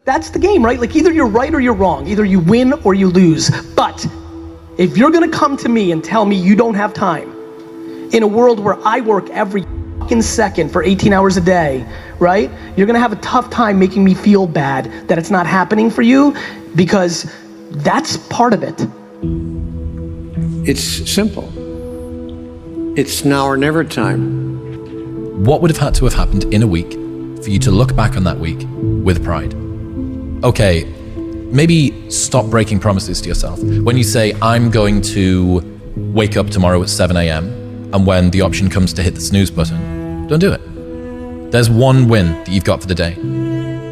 That's the game, right? Like either you're right or you're wrong. Either you win or you lose. But if you're gonna come to me and tell me you don't have time, in a world where I work every fucking second for 18 hours a day, right? You're gonna have a tough time making me feel bad that it's not happening for you, because that's part of it. It's simple. It's now or never time. What would have had to have happened in a week for you to look back on that week with pride? Okay, maybe stop breaking promises to yourself. When you say, I'm going to wake up tomorrow at 7 a.m., and when the option comes to hit the snooze button, don't do it. There's one win that you've got for the day.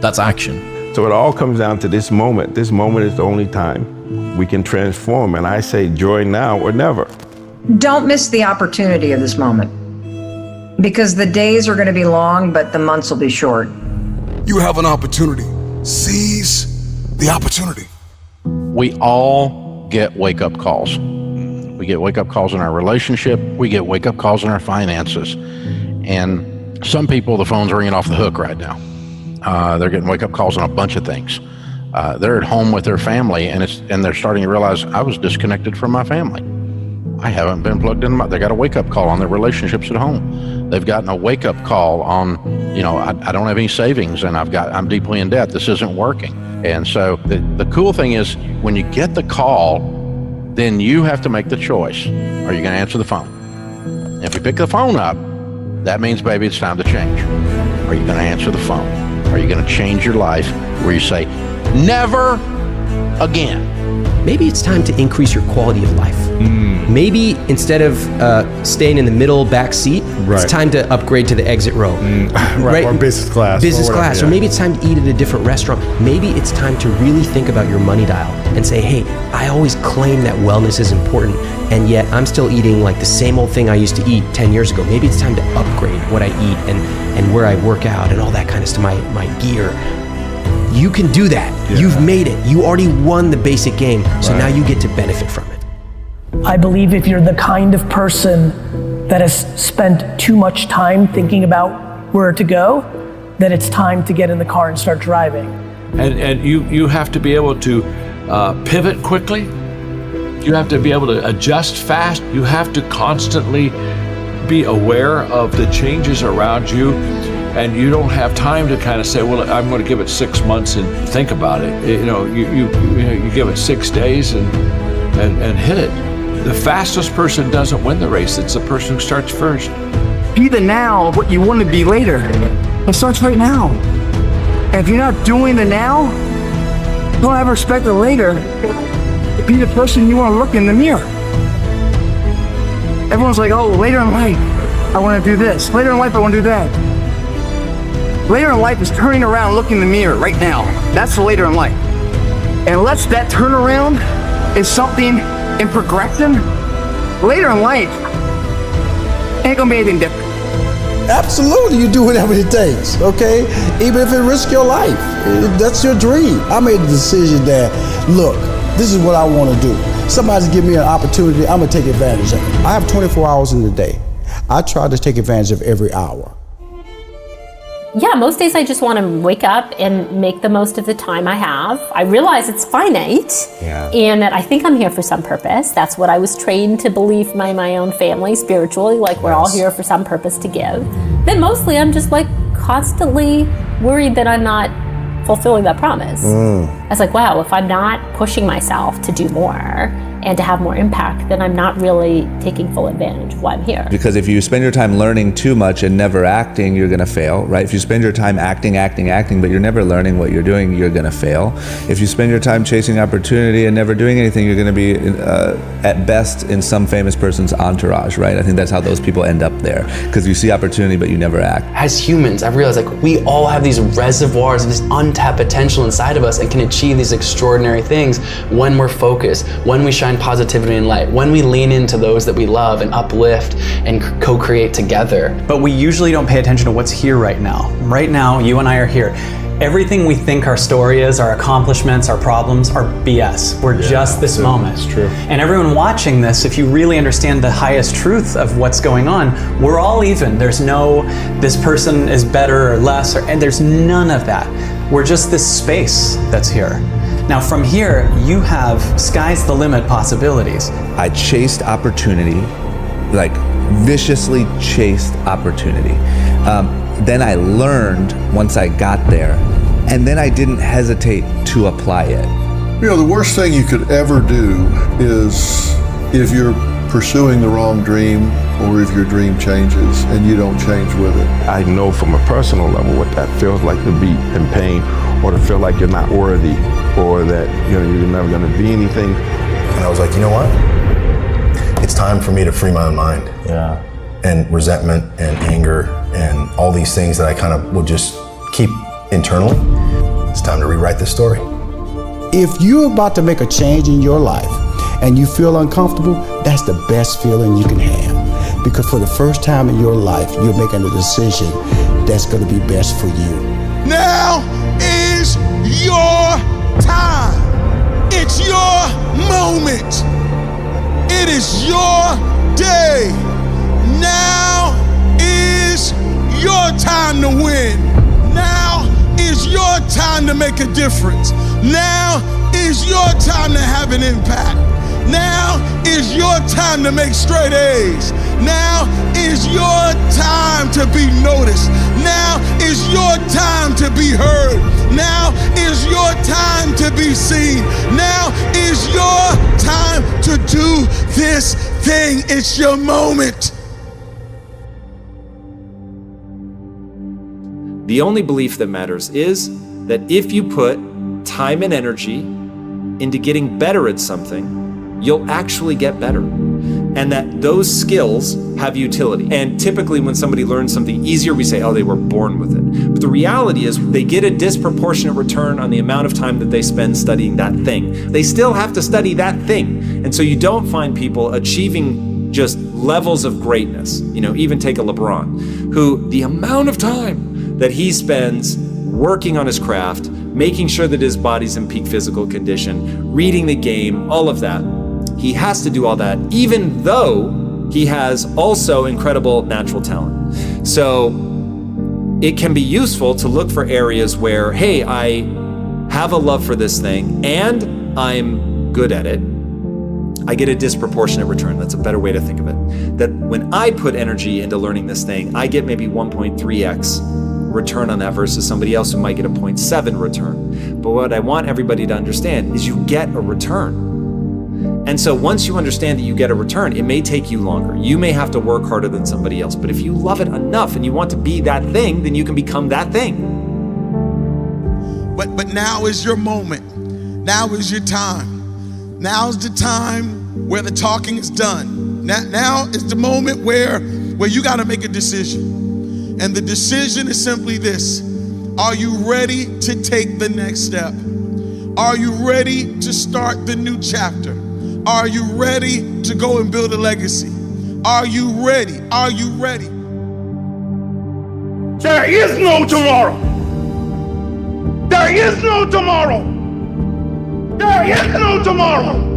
That's action. So it all comes down to this moment. This moment is the only time we can transform. And I say join now or never. Don't miss the opportunity of this moment, because the days are going to be long, but the months will be short. You have an opportunity. Seize the opportunity. We all get wake-up calls. We get wake-up calls in our relationship. We get wake-up calls in our finances. And some people, the phone's ringing off the hook right now. They're getting wake-up calls on a bunch of things. They're at home with their family, and they're starting to realize, I was disconnected from my family. I haven't been plugged in. They got a wake-up call on their relationships at home. They've gotten a wake-up call on, I don't have any savings, and I'm deeply in debt. This isn't working. And so the cool thing is, when you get the call, then you have to make the choice. Are you going to answer the phone? If you pick the phone up, that means, baby, it's time to change. Are you going to answer the phone? Are you going to change your life where you say, never again? Maybe it's time to increase your quality of life. Maybe instead of staying in the middle back seat, it's time to upgrade to the exit row. Right, or business class. Or maybe it's time to eat at a different restaurant. Maybe it's time to really think about your money dial and say, hey, I always claim that wellness is important, and yet I'm still eating like the same old thing I used to eat 10 years ago. Maybe it's time to upgrade what I eat and where I work out and all that kind of stuff, my gear. You can do that. Yeah. You've made it. You already won the basic game, so now you get to benefit from it. I believe if you're the kind of person that has spent too much time thinking about where to go, that it's time to get in the car and start driving. And you have to be able to pivot quickly. You have to be able to adjust fast. You have to constantly be aware of the changes around you. And you don't have time to kind of say, well, I'm going to give it 6 months and think about it. You give it 6 days and hit it. The fastest person doesn't win the race. It's the person who starts first. Be the now of what you want to be later. It starts right now. And if you're not doing the now, don't ever expect the later to be the person you want to look in the mirror. Everyone's like, oh, later in life, I want to do this. Later in life, I want to do that. Later in life is turning around and looking in the mirror right now. That's the later in life. And unless that turnaround is something in progression, later in life ain't gonna be anything different. Absolutely, you do whatever it takes, okay? Even if it risks your life, that's your dream. I made the decision that, look, this is what I want to do. Somebody's give me an opportunity, I'm gonna take advantage of it. I have 24 hours in the day. I try to take advantage of every hour. Yeah, most days I just want to wake up and make the most of the time I have. I realize it's finite, and that I think I'm here for some purpose. That's what I was trained to believe by my own family spiritually, like we're all here for some purpose to give. Then mostly I'm just like constantly worried that I'm not fulfilling that promise. I was like, wow, if I'm not pushing myself to do more and to have more impact, then I'm not really taking full advantage of why I'm here. Because if you spend your time learning too much and never acting, you're gonna fail, right? If you spend your time acting, but you're never learning what you're doing, you're gonna fail. If you spend your time chasing opportunity and never doing anything, you're gonna be at best in some famous person's entourage, right? I think that's how those people end up there, because you see opportunity, but you never act. As humans, I've realized like we all have these reservoirs of this untapped potential inside of us and can achieve these extraordinary things when we're focused, when we shine positivity and light, when we lean into those that we love and uplift and co-create together. But we usually don't pay attention to what's here right now. Right now, you and I are here. Everything we think our story is, our accomplishments, our problems, are BS. We're just this moment. That's true. And everyone watching this, if you really understand the highest truth of what's going on, we're all even. There's no, this person is better or less, and there's none of that. We're just this space that's here. Now from here, you have sky's the limit possibilities. I chased opportunity, like viciously chased opportunity. Then I learned once I got there, and then I didn't hesitate to apply it. You know, the worst thing you could ever do is if you're pursuing the wrong dream, or if your dream changes and you don't change with it. I know from a personal level what that feels like, to be in pain, or to feel like you're not worthy, or that you're never going to be anything. And I was like, you know what? It's time for me to free my own mind. Yeah. And resentment and anger and all these things that I kind of would just keep internally. It's time to rewrite this story. If you're about to make a change in your life and you feel uncomfortable, that's the best feeling you can have. Because for the first time in your life, you're making a decision that's going to be best for you. Now is your time. It's your moment. It is your day. Now is your time to win. Now is your time to make a difference. Now is your time to have an impact. Now is your time to make straight A's. Now is your time to be noticed. Now is your time to be heard. Now is your time to be seen. Now is your time to do this thing. It's your moment. The only belief that matters is that if you put time and energy into getting better at something, you'll actually get better. And that those skills have utility. And typically when somebody learns something easier, we say, oh, they were born with it. But the reality is they get a disproportionate return on the amount of time that they spend studying that thing. They still have to study that thing. And so you don't find people achieving just levels of greatness. Even take a LeBron, who the amount of time that he spends working on his craft, making sure that his body's in peak physical condition, reading the game, all of that. He has to do all that, even though he has also incredible natural talent. So it can be useful to look for areas where, hey, I have a love for this thing and I'm good at it. I get a disproportionate return. That's a better way to think of it. That when I put energy into learning this thing, I get maybe 1.3x return on that versus somebody else who might get a 0.7 return. But what I want everybody to understand is you get a return. And so once you understand that you get a return, it may take you longer. You may have to work harder than somebody else. But if you love it enough and you want to be that thing, then you can become that thing. But now is your moment. Now is your time. Now is the time where the talking is done. Now is the moment where you got to make a decision. And the decision is simply this. Are you ready to take the next step? Are you ready to start the new chapter? Are you ready to go and build a legacy? Are you ready? Are you ready? There is no tomorrow. There is no tomorrow. There is no tomorrow.